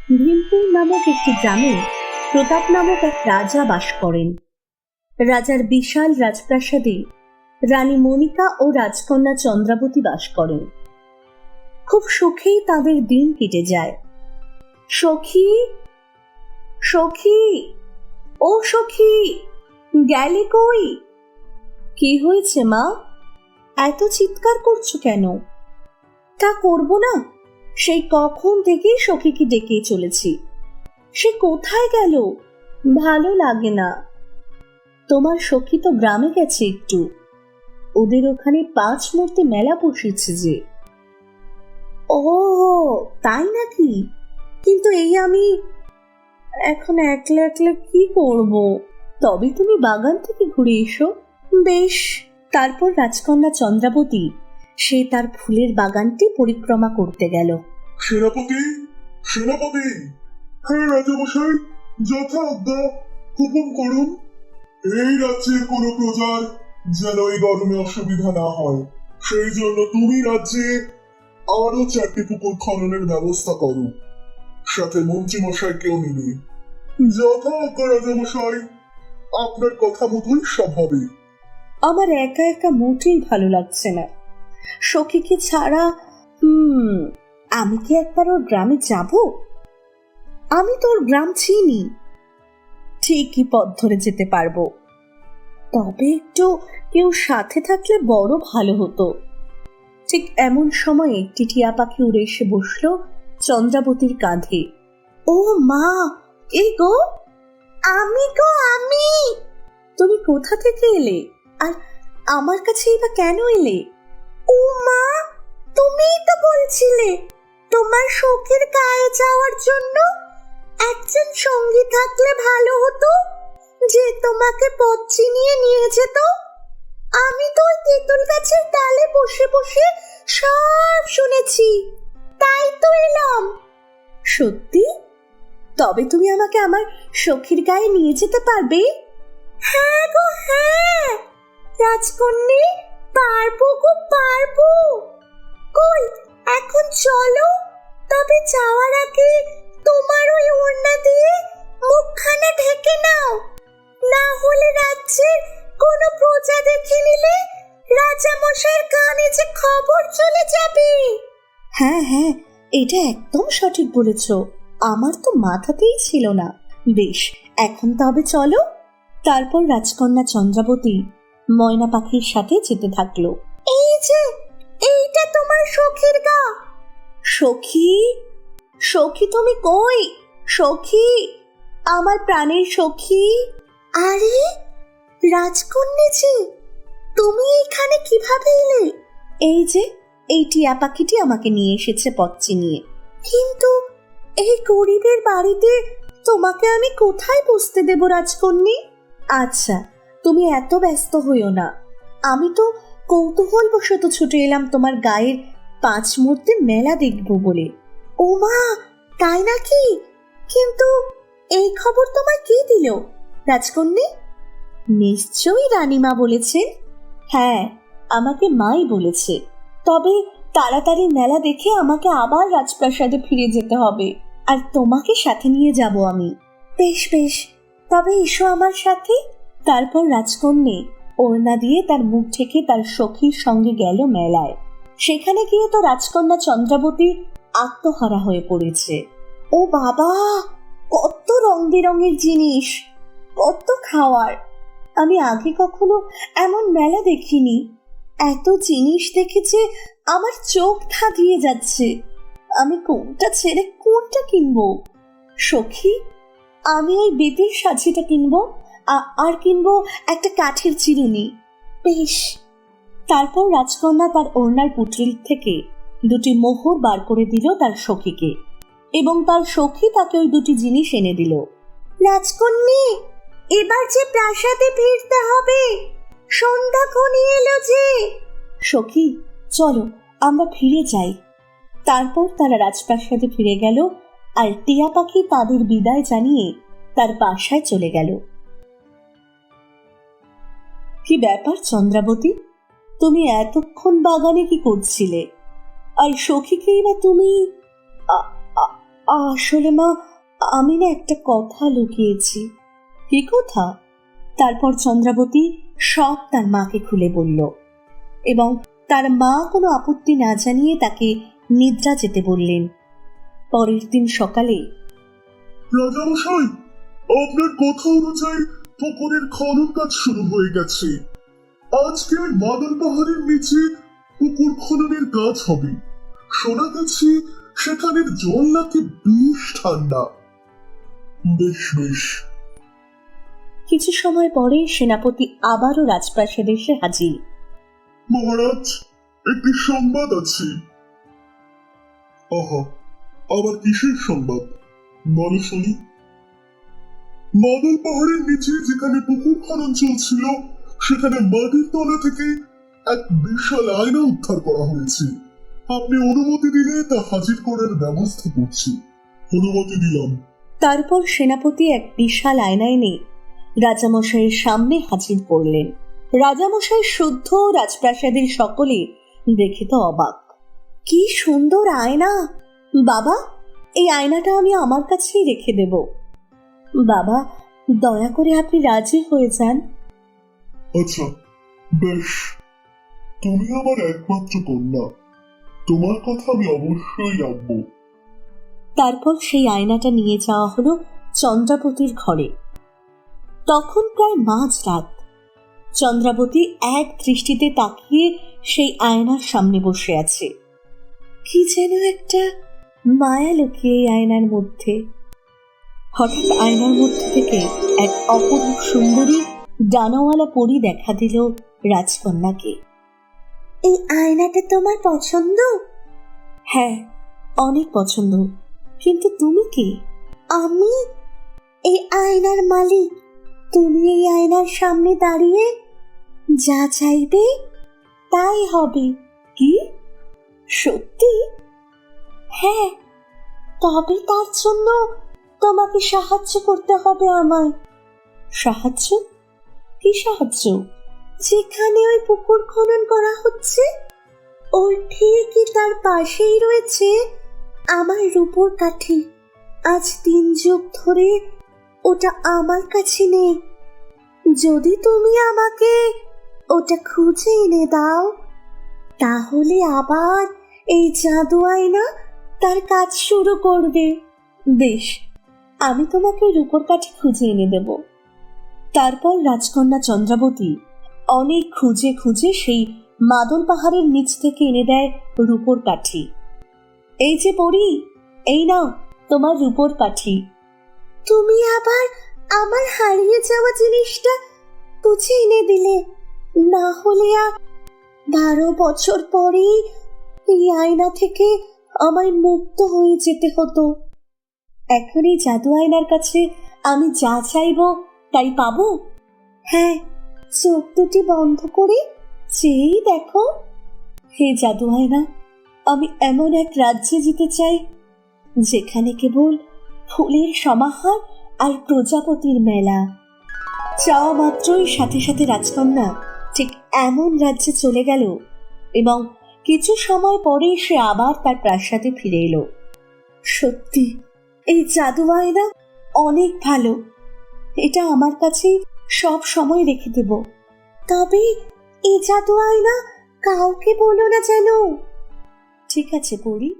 ভীমপুর নামক একটি গ্রামে প্রতাপ নামক এক রাজা বাস করেন। রাজার বিশাল রাজপ্রাসাদে রানী মনিকা ও রাজকন্যা চন্দ্রাবতী বাস করেন। খুব সুখেই তাদের দিন কেটে যায়। সখী, সখী, ও সখী, গেলে কই? কি হয়েছে মা, এত চিৎকার করছো কেন? তা করব না, সেই কখন থেকে সখীকে ডেকে চলেছি। সে কোথায় গেল? ভালো লাগে না। তোমার সখী তো গ্রামে গেছে একটু, ওদের ওখানে 5 মূর্তি মেলা বসেছে যে। ও তাই নাকি? কিন্তু এই আমি এখন একলা একলা কি করব? তবে তুমি বাগান থেকে ঘুরে এসো। বেশ। তারপর রাজকন্যা চন্দ্রাবতী সে তার ফুলের বাগানটি পরিক্রমা করতে গেল। সেনাপতি, সেনাপতি, হ্যাঁ রাজামশাই, যথা আজ্ঞা, হুকুম করুন। এই রাজ্যের কোনো প্রজার যেন এই গরমে অসুবিধা না হয়, সেই জন্য তুমি রাজ্যে আরো 4টি পুকুর খননের ব্যবস্থা করো, সাথে মন্ত্রী মশাইকেও নিবে। যথা আজ্ঞা রাজামশাই, আপনার কথা মতোই সব হবে। আমার একা একা মোটেই ভালো লাগছে না, সখীকে ছাড়া। আমি কি একবার ওর গ্রামে যাব? আমি তো ওর গ্রাম চিনি, ঠিকই পথ ধরে যেতে পারবো। তবে একটু কেউ সাথে থাকলে বড় ভালো হতো। ঠিক এমন সময়ে একটি টিয়া পাখি উড়ে এসে বসলো চন্দ্রাবতীর কাঁধে। ও মা, এই গো! আমি গো, আমি। তুমি কোথা থেকে এলে, আর আমার কাছে বা কেন এলে? ও মা, তুমিই তো বলছিলে তোমার শখের গায়ে যাওয়ার জন্য একজন সঙ্গী থাকলে ভালো হতো, যে তোমাকে পথ চিনিয়ে নিয়ে যেত। আমি তো ওই তেঁতুল গাছের ডালে বসে বসে সব শুনেছি, তাই তো এলাম। সত্যি? তবে তুমি আমাকে আমার সখীর গায়ে নিয়ে যেতে পারবে? হ্যাঁ গো হ্যাঁ রাজকন্যে, পারবো গো পারবো। কই, এখন চলো। তবে যাওয়ার আগে তোমার ওই ওড়না দিয়ে মুখখানা ঢেকে নাও, না হলে রাজ্যের কোনো প্রজা দেখে নিলে রাজামশাইয়ের কানে যে খবর চলে যাবে। হ্যাঁ হ্যাঁ, এটা একদম সঠিক বলেছ, আমার তো মাথাতেই ছিল না। বেশ, এখন তবে চলো। তারপর রাজকন্যা চন্দ্রাবতী ময়না পাখির সাথে যেতে থাকলো। এই যে, এইটা তোমার সখীর গা। সখী, সখী তুমি কই? সখী, আমার প্রাণের সখী। আরে রাজকন্যা জি, তুমি এখানে কিভাবে এলে? এই যে, এই টিয়া পাখিটি আমাকে নিয়ে এসেছে পথ চিনিয়ে। কিন্তু এই গরিবের বাড়িতে তোমাকে আমি কোথায় বসতে দেব রাজকন্যা? আচ্ছা, তুমি এত ব্যস্ত হইও না, আমি তো কৌতূহল বশত ছুটে এলাম তোমার গায়ের 5 মূর্তির মেলা দেখব বলে। ও মা, তাই নাকি? কিন্তু এই খবর তোমায় কে দিল রাজকন্যা? নিশ্চয়ই রানীমা বলেছেন। হ্যাঁ, আমাকে মাই বলেছে। তবে তাড়াতাড়ি মেলা দেখে আমাকে আবার রাজপ্রাসাদে ফিরে যেতে হবে, আর তোমাকে সাথে নিয়ে যাব আমি। বেশ বেশ, তবে এসো আমার সাথে। তারপর রাজকন্যা ওড়না দিয়ে তার মুখ ঢেকে তার সখীর সঙ্গে গেল মেলায়। সেখানে গিয়ে তো রাজকন্যা চন্দ্রাবতী আত্মহারা হয়ে পড়েছে। ও বাবা, কত রং বেরঙের জিনিস, কত খাওয়ার! আমি আগে কখনো এমন মেলা দেখিনি। এত জিনিস দেখেছে আমার চোখ ধাঁধিয়ে যাচ্ছে। আমি কোনটা ছেড়ে কোনটা কিনবো? সখী, আমি ওই বেতের সাজিটা কিনবো, আর কিনবো একটা কাঠের চিরুনি। বেশ। তারপর রাজকন্যা তার ওড়নার পুটুল থেকে 2টি মোহর বার করে দিল তার সখীকে, এবং তার সখী তাকে ওই 2টি জিনিস এনে দিল। রাজকন্যা, এবার যে প্রাসাদে ফিরতে হবে, সন্ধ্যা ঘনিয়ে এলো যে। সখী, চলো আমরা ফিরে যাই। তারপর তারা রাজপ্রাসাদে ফিরে গেল, আর টিয়া পাখি তাদের বিদায় জানিয়ে তার বাসায় চলে গেল। কি ব্যাপার চন্দ্রাবতী, তুমি এতক্ষণ বাগানে কি করছিলে? আর সখীকেই বা তুমি আসলে মা, আমি না একটা কথা লুকিয়েছি। কি কথা? তারপর চন্দ্রাবতী সব তার মাকে খুলে বলল এবং তার মা কোনো আপত্তি না জানিয়ে তাকে নিদ্রা যেতে বললেন। পরের দিন সকালে রাজামশাই, আপনার কথা অনুযায়ী পুকুরের খনন কাজ শুরু হয়ে গেছে। আজকে মাদল পাহাড়ের নিচে পুকুর খননের কাজ হবে। শোনা গেছে সেখানের জল নাকি বেশ ঠান্ডা। বেশ বেশ। কিছু সময় পরে সেনাপতি আবারও রাজপ্রাসাদে এসে হাজির। মহারাজ, একটি সংবাদ আছে। আহা, আবার কিসের সংবাদ? বলো শুনি। মাদল পাহাড়ের নিচে যেখানে পুকুর খনন চলছিল সেখানে মাটির তলা থেকে এক বিশাল আয়না উদ্ধার করা হয়েছে। আপনি অনুমতি দিলে তা হাজির করার ব্যবস্থা করছি। অনুমতি দিলাম। তারপর সেনাপতি এক বিশাল আয়না এনে রাজামশাইয়ের সামনে হাজির করলেন। রাজামশাই শুদ্ধ রাজপ্রাসাদের সকলে দেখে তো অবাক। কি সুন্দর আয়না! বাবা, এই আয়নাটা আমি আমার কাছেই রেখে দেব। বাবা, দয়া করে আপনি রাজি হয়ে যান। আচ্ছা, বেশ। তুমি আমার একমাত্র কন্যা, তোমার কথা আমি অবশ্যই রাখবো। তারপর সেই আয়নাটা নিয়ে যাওয়া হলো চন্দ্রাবতীর ঘরে। তখন প্রায় মাঝরাত। চন্দ্রাবতী এক দৃষ্টিতে তাকিয়ে সেই আয়নার সামনে বসে আছে। কি যেন একটা মায়া লুকিয়ে এই আয়নার মধ্যে। হঠাৎ আয়নার মধ্যে থেকে এক অপরূপ সুন্দরী ডানাওয়ালা পরী দেখা দিল রাজকন্যাকে। এই আয়নাটা তোমার পছন্দ? হ্যাঁ, অনেক পছন্দ। কিন্তু তুমি কে? আমি এই আয়নার মালিক। তুমি এই আয়নার সামনে দাঁড়িয়ে যা চাইবে তাই হবে। কি সত্যি? হ্যাঁ, তবে তার জন্য তোমাকে সাহায্য করতে হবে আমায়। সাহায্য? কি সাহায্য? যেখানে ওই পুকুর খনন করা হচ্ছে ওর ঠিকই তার পাশেই রয়েছে আমার রূপোর কাঠি। আজ 3 যুগ ধরে ওটা আমার কাছে নেই। যদি তুমি আমাকে ওটা খুঁজে এনে দাও তাহলে আবার এই জাদু আয়না তার কাজ শুরু করবে। বেশ, আমি তোমাকে রূপোর কাঠি খুঁজে এনে দেব। তারপর রাজকন্যা চন্দ্রাবতী অনেক খুঁজে খুঁজে সেই মাদল পাহাড়ের নিচ থেকে এনে দেয় রূপোর কাঠি। এই যে পরী, এই নাও তোমার রূপোর কাঠি। তুমি আবার আমার হারিয়ে যাওয়া জিনিসটা খুঁজে এনে দিলে। না হলে 12 বছর পরে এই আয়না থেকে আমায় মুক্ত হয়ে যেতে হতো। এখন এই জাদু আয়নার কাছে আমি যা চাইবো তাই পাবো? হ্যাঁ, চোখ দুটি বন্ধ করে চেয়েই দেখো। হে জাদু আয়না, আমি এমন এক রাজ্যে যেতে চাই যেখানে কেবল ফুলের সমাহার আর প্রজাপতির মেলা। চাওয়া মাত্রই সাথে সাথে রাজকন্যা ঠিক এমন রাজ্যে চলে গেল এবং কিছু সময় পরে সে আবার তার প্রাসাদে ফিরে এলো। সত্যি এই জাদু আয়না অনেক ভালো। এটা আমার কাছে সব সময় রেখে দেব। তবে এই জাদু আয়না কাউকে বলো না যেন। ঠিক আছে পরী।